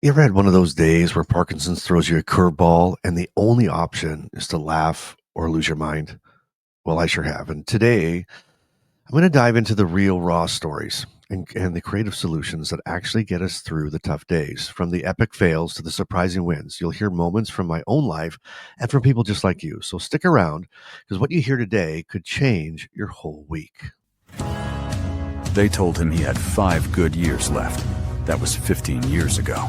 You ever had one of those days where Parkinson's throws you a curveball and the only option is to laugh or lose your mind? Well, I sure have. And today, I'm going to dive into the real raw stories and the creative solutions that actually get us through the tough days. From the epic fails to the surprising wins, you'll hear moments from my own life and from people just like you. So stick around because what you hear today could change your whole week. They told him he had 5 good years left. That was 15 years ago.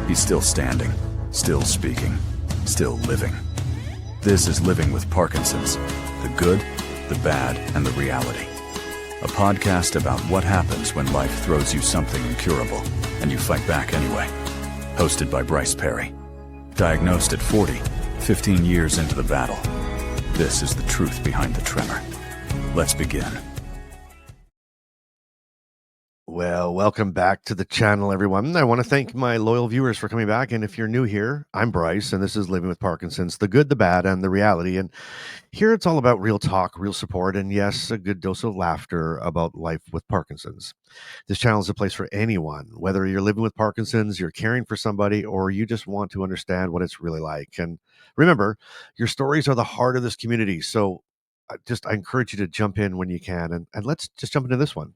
He's still standing, still speaking, still living. This is Living with Parkinson's, the good, the bad, and the reality. A podcast about what happens when life throws you something incurable and you fight back anyway. Hosted by Bryce Perry. Diagnosed at 40, 15 years into the battle. This is the truth behind the tremor. Let's begin. Well, welcome back to the channel, everyone. I want to thank my loyal viewers for coming back. And if you're new here, I'm Bryce, and this is Living with Parkinson's, the good, the bad, and the reality. And here it's all about real talk, real support, and yes, a good dose of laughter about life with Parkinson's. This channel is a place for anyone, whether you're living with Parkinson's, you're caring for somebody, or you just want to understand what it's really like. And remember, your stories are the heart of this community. So I encourage you to jump in when you can. And let's just jump into this one.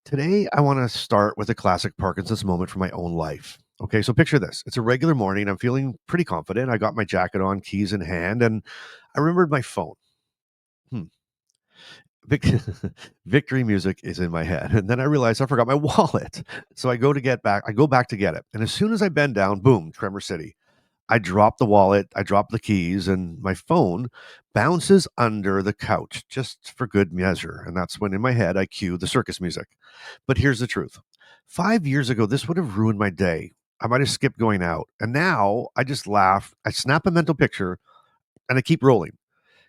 Today, I want to start with a classic Parkinson's moment from my own life. Okay, so picture this. It's a regular morning. I'm feeling pretty confident. I got my jacket on, keys in hand, and I remembered my phone. Hmm. Vic- Victory music is in my head. And then I realized I forgot my wallet. So I go back to get it. And as soon as I bend down, boom, Tremor City. I drop the wallet, I drop the keys, and my phone bounces under the couch just for good measure. And that's when in my head I cue the circus music. But here's the truth. 5 years ago, this would have ruined my day. I might have skipped going out. And now I just laugh, I snap a mental picture, and I keep rolling.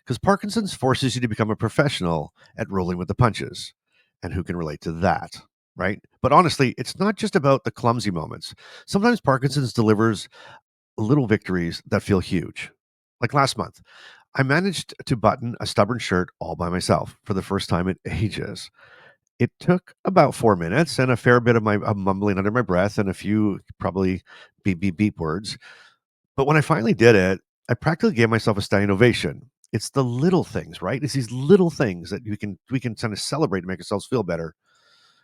Because Parkinson's forces you to become a professional at rolling with the punches. And who can relate to that? Right. But honestly, it's not just about the clumsy moments. Sometimes Parkinson's delivers little victories that feel huge. Like last month, I managed to button a stubborn shirt all by myself for the first time in ages. It took about 4 minutes and a fair bit of my mumbling under my breath and a few probably beep, beep, beep words. But when I finally did it, I practically gave myself a standing ovation. It's the little things, right? It's these little things that we can kind of celebrate to make ourselves feel better.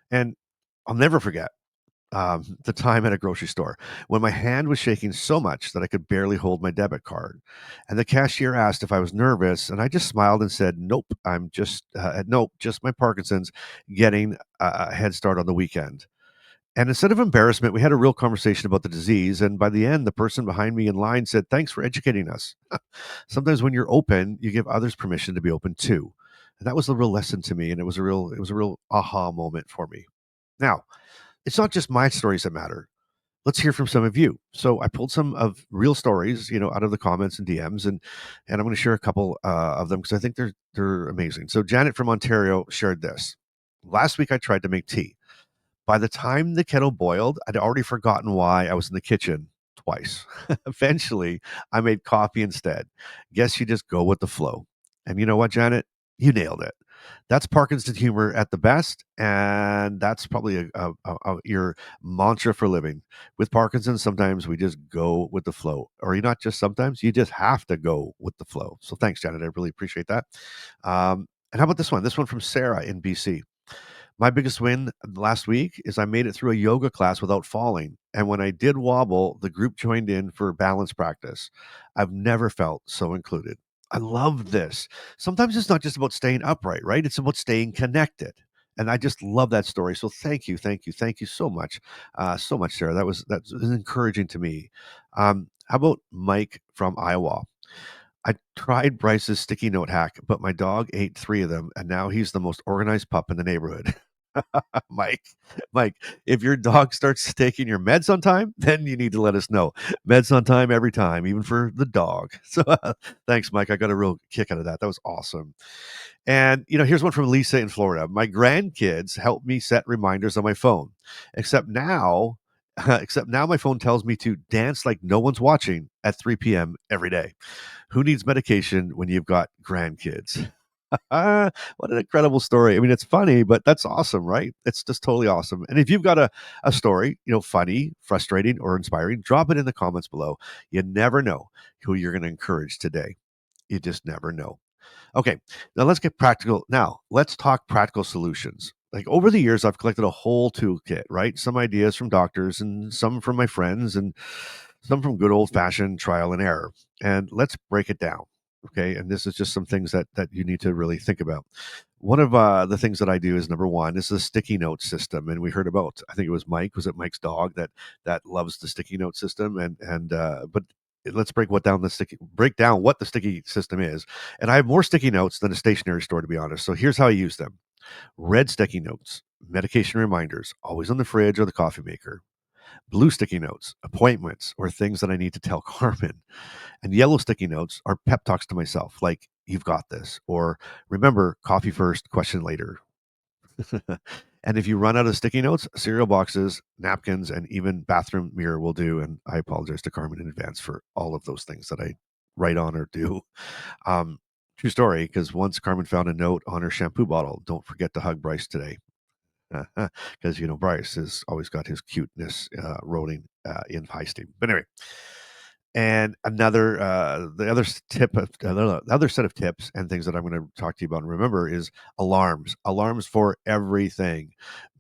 And I'll never forget the time at a grocery store when my hand was shaking so much that I could barely hold my debit card. And the cashier asked if I was nervous, and I just smiled and said, "Nope, nope, just my Parkinson's getting a head start on the weekend." And instead of embarrassment, we had a real conversation about the disease. And by the end, the person behind me in line said, "Thanks for educating us." Sometimes when you're open, you give others permission to be open too. And that was a real lesson to me, and it was a real aha moment for me. Now, it's not just my stories that matter. Let's hear from some of you. So I pulled some of real stories, out of the comments and DMs, and I'm going to share a couple of them because I think they're amazing. So Janet from Ontario shared this. Last week I tried to make tea. By the time the kettle boiled, I'd already forgotten why I was in the kitchen twice. Eventually, I made coffee instead. Guess you just go with the flow. And you know what, Janet? You nailed it. That's Parkinson's humor at the best, and that's probably your mantra for living. With Parkinson's, sometimes we just go with the flow, or you not just sometimes, you just have to go with the flow. So thanks, Janet. I really appreciate that. And how about this one? This one from Sarah in BC. My biggest win last week is I made it through a yoga class without falling. And when I did wobble, the group joined in for balance practice. I've never felt so included. I love this. Sometimes it's not just about staying upright, right? It's about staying connected. And I just love that story. So thank you, thank you, thank you so much, Sarah. That's encouraging to me. How about Mike from Iowa? I tried Bryce's sticky note hack, but my dog ate 3 of them, and now he's the most organized pup in the neighborhood. Mike, Mike, if your dog starts taking your meds on time, then you need to let us know. Meds on time every time, even for the dog. So thanks, Mike. I got a real kick out of that. That was awesome. And here's one from Lisa in Florida. My grandkids help me set reminders on my phone, except now. Except now my phone tells me to dance like no one's watching at 3 p.m. every day. Who needs medication when you've got grandkids? What an incredible story. I mean, it's funny, but that's awesome, right? It's just totally awesome. And if you've got a story, funny, frustrating, or inspiring, drop it in the comments below. You never know who you're going to encourage today. You just never know. Okay, now let's get practical. Now, let's talk practical solutions. Like over the years, I've collected a whole toolkit, right? Some ideas from doctors and some from my friends and some from good old fashioned trial and error. And let's break it down. Okay. And this is just some things that you need to really think about. One of the things that I do is number one is the sticky note system. And we heard about, I think it was Mike, was it Mike's dog that loves the sticky note system? But let's break down what the sticky system is. And I have more sticky notes than a stationery store, to be honest. So here's how I use them: red sticky notes, medication reminders, always on the fridge or the coffee maker; blue sticky notes, appointments or things that I need to tell Carmen; and yellow sticky notes are pep talks to myself, like "you've got this," or "remember, coffee first, question later." And if you run out of sticky notes, cereal boxes, napkins, and even bathroom mirror will do. And I apologize to Carmen in advance for all of those things that I write on or do. Um, True story, because once Carmen found a note on her shampoo bottle: "Don't forget to hug Bryce today." Because Bryce has always got his cuteness rolling in high steam. But anyway, and the other set of tips and things that I'm going to talk to you about and remember is alarms. Alarms for everything: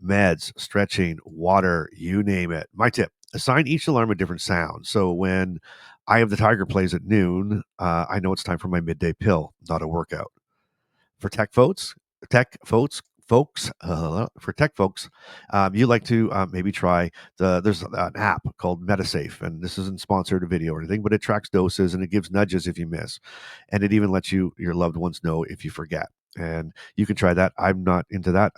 meds, stretching, water, you name it. My tip: assign each alarm a different sound. So when Eye of the Tiger plays at noon, I know it's time for my midday pill, not a workout. For tech folks, for tech folks, you like to maybe try there's an app called MetaSafe, and this isn't sponsored a video or anything, but it tracks doses and it gives nudges if you miss, and it even lets your loved ones know if you forget. And you can try that. I'm not into that.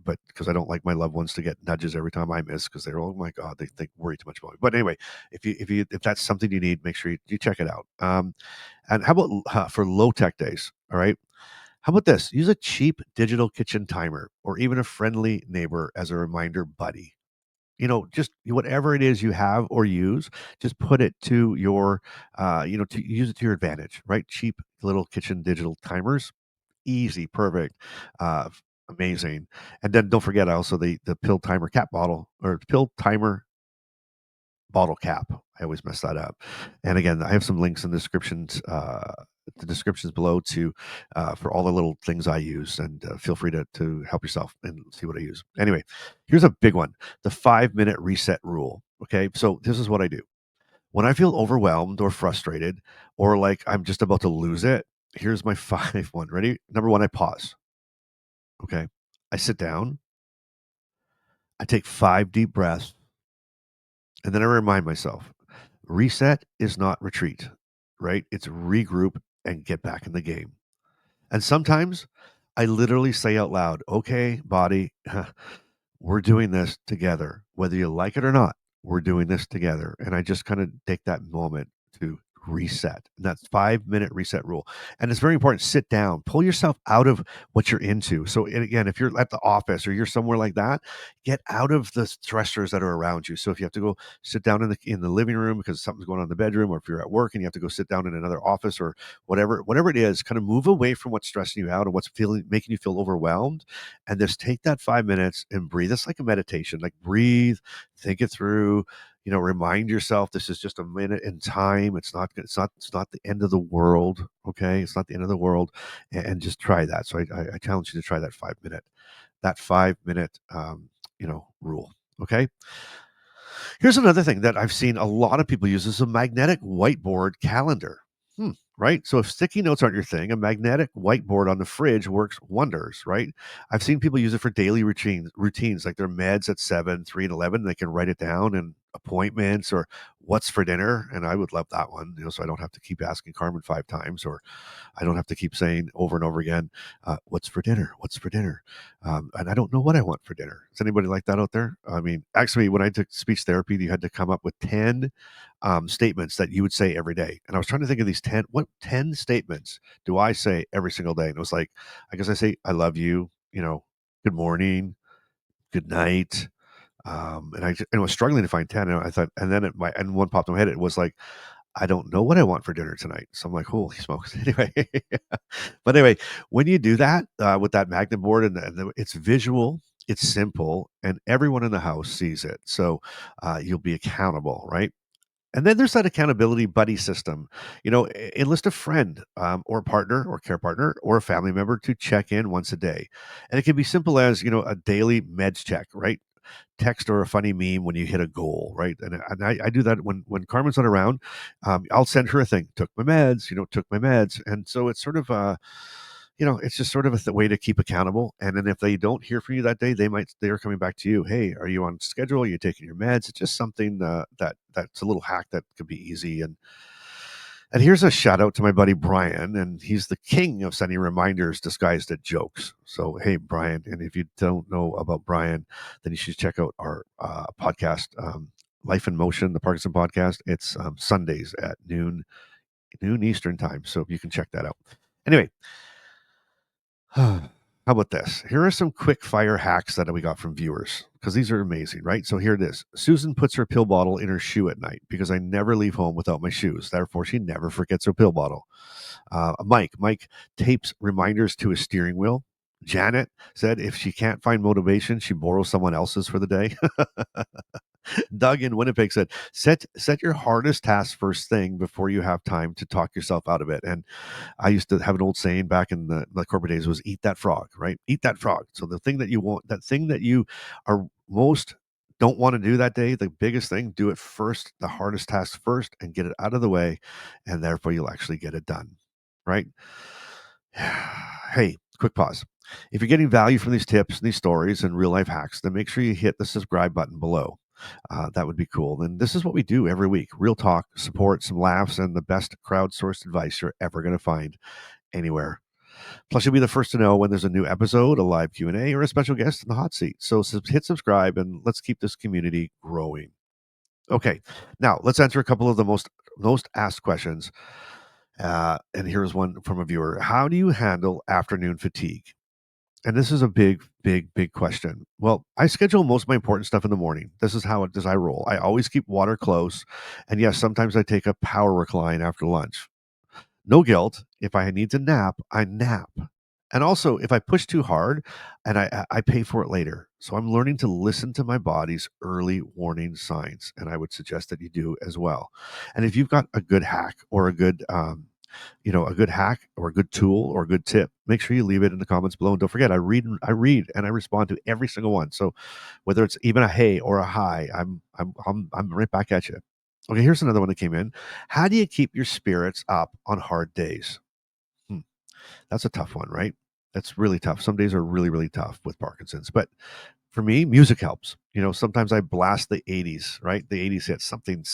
But because I don't like my loved ones to get nudges every time I miss, because they're, oh my god, they think worry too much about me. But anyway, if that's something you need, make sure you check it out. And how about for low tech days? All right, how about this? Use a cheap digital kitchen timer or even a friendly neighbor as a reminder buddy. Just whatever it is you have or use, just put it to to use it to your advantage, right? Cheap little kitchen digital timers, easy, perfect, amazing. And then don't forget also the pill timer cap bottle or pill timer bottle cap. I always mess that up. And again, I have some links in the descriptions below to for all the little things I use, and feel free to help yourself and see what I use. Anyway, here's a big one: the 5 minute reset rule. Okay, so this is what I do when I feel overwhelmed or frustrated or like I'm just about to lose it. Here's my five one. Ready? Number one, I pause. Okay, I sit down. I take 5 deep breaths, and then I remind myself: reset is not retreat, right? It's regroup and get back in the game. And sometimes I literally say out loud, "Okay, body, we're doing this together. Whether you like it or not, we're doing this together." And I just kind of take that moment to reset. And that's 5 minute reset rule. And it's very important. Sit down, pull yourself out of what you're into. So and again, if you're at the office or you're somewhere like that, get out of the stressors that are around you. So if you have to go sit down in the living room because something's going on in the bedroom, or if you're at work and you have to go sit down in another office or whatever it is, kind of move away from what's stressing you out and what's feeling making you feel overwhelmed, and just take that 5 minutes and breathe. It's like a meditation. Like breathe, think it through. Remind yourself this is just a minute in time. It's not the end of the world. Okay, it's not the end of the world, and just try that. So I challenge you to try that 5 minute rule. Okay. Here's another thing that I've seen a lot of people use is a magnetic whiteboard calendar. Right? So if sticky notes aren't your thing, a magnetic whiteboard on the fridge works wonders, right? I've seen people use it for daily routines like their meds at 7, 3, and 11. They can write it down, and appointments or what's for dinner. And I would love that one, so I don't have to keep asking Carmen 5 times, or I don't have to keep saying over and over again, "What's for dinner? What's for dinner?" And I don't know what I want for dinner. Is anybody like that out there? I mean, actually, when I took speech therapy, you had to come up with 10 statements that you would say every day. And I was trying to think of these 10, what 10 statements do I say every single day? And it was like, I guess I say, "I love you," "good morning," "good night." And I was struggling to find 10. And I thought, and then and one popped in my head. It was like, I don't know what I want for dinner tonight. So I'm like, holy smokes. Anyway, but anyway, when you do that with that magnet board it's visual, it's simple, and everyone in the house sees it. So you'll be accountable, right? And then there's that accountability buddy system. Enlist a friend or partner or care partner or a family member to check in once a day. And it can be simple as, a daily meds check, right? Text or a funny meme when you hit a goal, right? And I do that when Carmen's not around. I'll send her a thing. Took my meds, took my meds, and so it's sort of it's just sort of a way to keep accountable. And then if they don't hear from you that day, they're coming back to you. Hey, are you on schedule? Are you taking your meds? It's just something that's a little hack that could be easy. And here's a shout out to my buddy Brian, and he's the king of sending reminders disguised as jokes. So, hey, Brian, and if you don't know about Brian, then you should check out our podcast, Life in Motion, the Parkinson podcast. It's Sundays at noon Eastern time, so you can check that out. Anyway, how about this? Here are some quick fire hacks that we got from viewers because these are amazing, right? So here it is. Susan puts her pill bottle in her shoe at night because I never leave home without my shoes. Therefore, she never forgets her pill bottle. Mike tapes reminders to his steering wheel. Janet said if she can't find motivation, she borrows someone else's for the day. Doug in Winnipeg said, set your hardest task first thing before you have time to talk yourself out of it. And I used to have an old saying back in the corporate days was eat that frog, right? Eat that frog. So the thing that you want, that thing that you are most don't want to do that day, the biggest thing, do it first, the hardest task first, and get it out of the way. And therefore you'll actually get it done. Right? Hey, quick pause. If you're getting value from these tips, these stories, and real life hacks, then make sure you hit the subscribe button below. That would be cool. And this is what we do every week: real talk, support, some laughs, and the best crowdsourced advice you're ever going to find anywhere. Plus, you'll be the first to know when there's a new episode, a live Q&A, or a special guest in the hot seat. So hit subscribe and let's keep this community growing. Okay, now let's answer a couple of the most asked questions. And here's one from a viewer: how do you handle afternoon fatigue? And this is a big question. Well, I schedule most of my important stuff in the morning. This is how it does I roll. I always keep water close. And yes, sometimes I take a power recline after lunch. No guilt. If I need to nap, I nap. And also, if I push too hard, and I pay for it later. So I'm learning to listen to my body's early warning signs, and I would suggest that you do as well. And if you've got a good hack or a good hack or a good tool or a good tip, make sure you leave it in the comments below. And don't forget, I read and I respond to every single one. So whether it's even a hey or a hi, I'm right back at you. Okay, here's another one that came in. How do you keep your spirits up on hard days? Hmm, that's a tough one, right? That's really tough. Some days are really tough with Parkinson's, but for me, music helps. Sometimes I blast the 80s, right? The 80s hits something,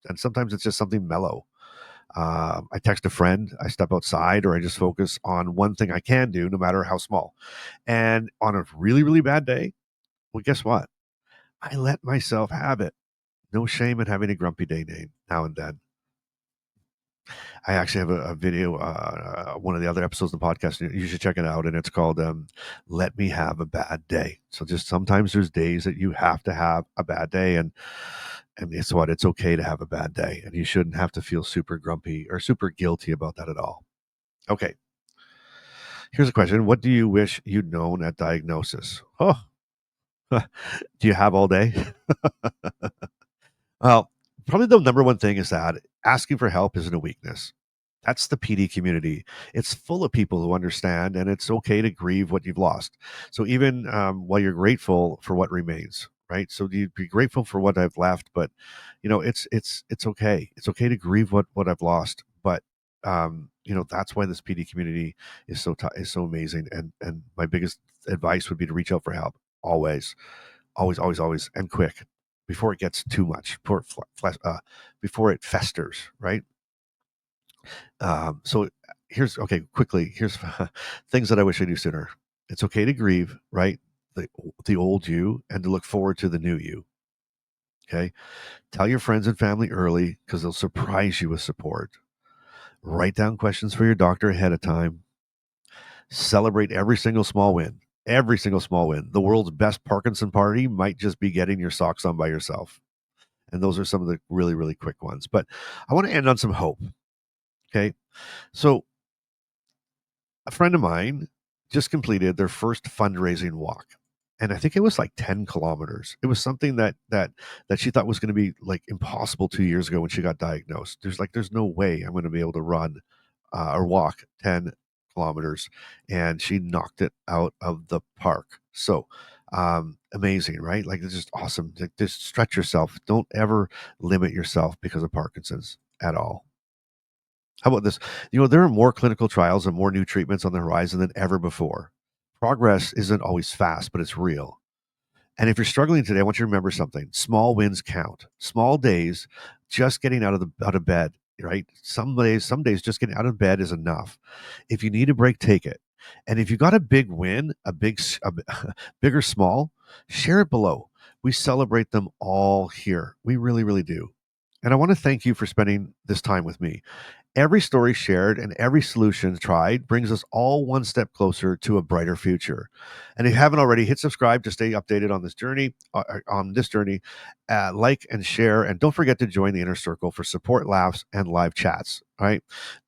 and sometimes it's just something mellow. I text a friend, I step outside, or I just focus on one thing I can do, no matter how small. And on a really bad day, well, guess what? I let myself have it. No shame in having a grumpy day now and then. I actually have a video, one of the other episodes of the podcast. You should check it out, and it's called "Let Me Have a Bad Day." So just sometimes there's days that you have to have a bad day, and it's what it's okay to have a bad day, and you shouldn't have to feel super grumpy or super guilty about that at all. Okay, here's a question: what do you wish you'd known at diagnosis? Oh, do you have all day? Well, probably the number one thing is that asking for help isn't a weakness. That's the PD community. It's full of people who understand, and it's okay to grieve what you've lost. So even while you're grateful for what remains, right? So you'd be grateful for what I've left, but it's okay. It's okay to grieve what I've lost. But that's why this PD community is so amazing. And my biggest advice would be to reach out for help always, always, and quick before it gets too much, before it festers, right? So here's things that I wish I knew sooner. It's okay to grieve, right? The the old you, and to look forward to the new you. Okay. Tell your friends and family early because they'll surprise you with support. Write down questions for your doctor ahead of time. Celebrate every single small win. Every single small win. The world's best Parkinson party might just be getting your socks on by yourself. And those are some of the really, really quick ones. But I want to end on some hope. Okay. So a friend of mine just completed their first fundraising walk. And I think it was like 10 kilometers. It was something that she thought was going to be like impossible 2 years ago when she got diagnosed. There's no way I'm going to be able to run or walk 10 kilometers. And she knocked it out of the park. So amazing, right? Like it's just awesome. Like, just stretch yourself. Don't ever limit yourself because of Parkinson's at all. How about this? There are more clinical trials and more new treatments on the horizon than ever before. Progress isn't always fast, but it's real. And if you're struggling today, I want you to remember something. Small wins count. Small days, just getting out of bed, right? Some days just getting out of bed is enough. If you need a break, take it. And if you got a big win, big or small, share it below. We celebrate them all here. We really, really do. And I want to thank you for spending this time with me. Every story shared and every solution tried brings us all one step closer to a brighter future. And if you haven't already, hit subscribe to stay updated on this journey. Like and share, and don't forget to join the inner circle for support, laughs, and live chats. All right,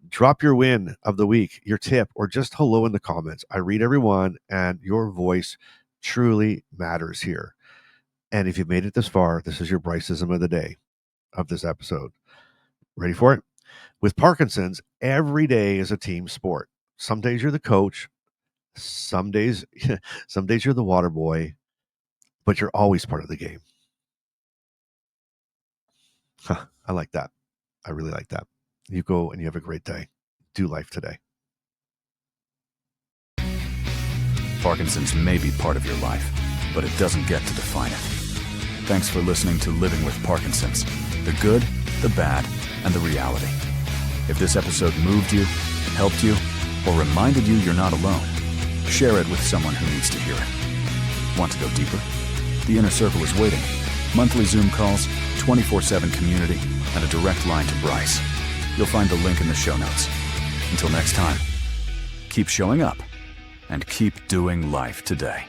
drop your win of the week, your tip, or just hello in the comments. I read everyone, and your voice truly matters here. And if you've made it this far, this is your Bryce-ism of the day of this episode. Ready for it? With Parkinson's, every day is a team sport. Some days you're the coach, some days some days you're the water boy, but you're always part of the game. I like that. I really like that. You go and you have a great day. Do life today. Parkinson's may be part of your life, but it doesn't get to define it. Thanks for listening to Living with Parkinson's, the good, the bad, and the reality. If this episode moved you, helped you, or reminded you you're not alone, share it with someone who needs to hear it. Want to go deeper? The Inner Circle is waiting. Monthly Zoom calls, 24/7 community, and a direct line to Bryce. You'll find the link in the show notes. Until next time, keep showing up and keep doing life today.